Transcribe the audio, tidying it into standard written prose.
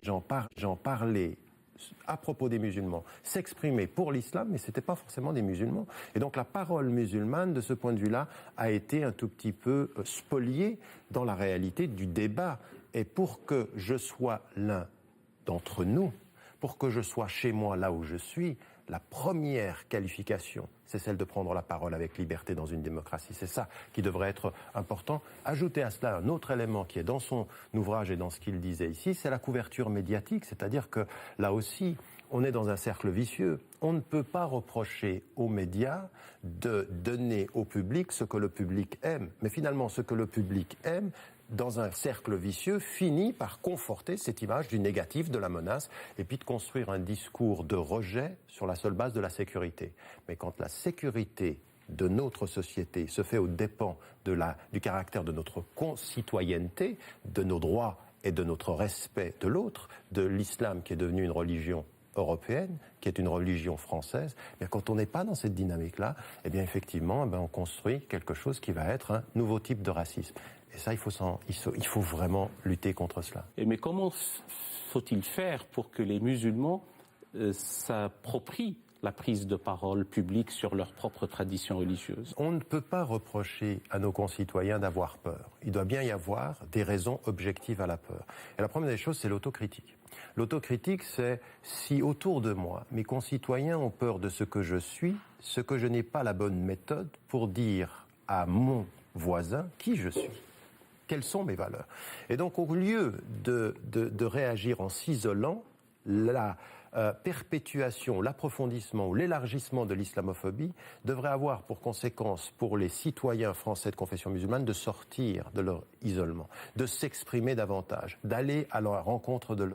j'en parlais à propos des musulmans, s'exprimer pour l'islam, mais c'était pas forcément des musulmans. Et donc la parole musulmane, de ce point de vue-là, a été un tout petit peu spoliée dans la réalité du débat. Et pour que je sois l'un d'entre nous, pour que je sois chez moi là où je suis, la première qualification, c'est celle de prendre la parole avec liberté dans une démocratie. C'est ça qui devrait être important. Ajoutez à cela un autre élément qui est dans son ouvrage et dans ce qu'il disait ici, c'est la couverture médiatique. C'est-à-dire que là aussi, on est dans un cercle vicieux. On ne peut pas reprocher aux médias de donner au public ce que le public aime. Mais finalement, ce que le public aime, dans un cercle vicieux, finit par conforter cette image du négatif, de la menace, et puis de construire un discours de rejet sur la seule base de la sécurité. Mais quand la sécurité de notre société se fait aux dépens du caractère de notre concitoyenneté, de nos droits et de notre respect de l'autre, de l'islam qui est devenu une religion européenne, qui est une religion française, bien quand on n'est pas dans cette dynamique-là, eh bien effectivement, on construit quelque chose qui va être un nouveau type de racisme. Et ça, il faut vraiment lutter contre cela. Mais comment faut-il faire pour que les musulmans s'approprient la prise de parole publique sur leur propre tradition religieuse? On ne peut pas reprocher à nos concitoyens d'avoir peur. Il doit bien y avoir des raisons objectives à la peur. Et la première des choses, c'est l'autocritique. L'autocritique, c'est si autour de moi, mes concitoyens ont peur de ce que je suis, ce que je n'ai pas la bonne méthode pour dire à mon voisin qui je suis. Quelles sont mes valeurs? Et donc, au lieu de réagir en s'isolant, la perpétuation, l'approfondissement ou l'élargissement de l'islamophobie devrait avoir pour conséquence pour les citoyens français de confession musulmane de sortir de leur isolement, de s'exprimer davantage, d'aller à la rencontre de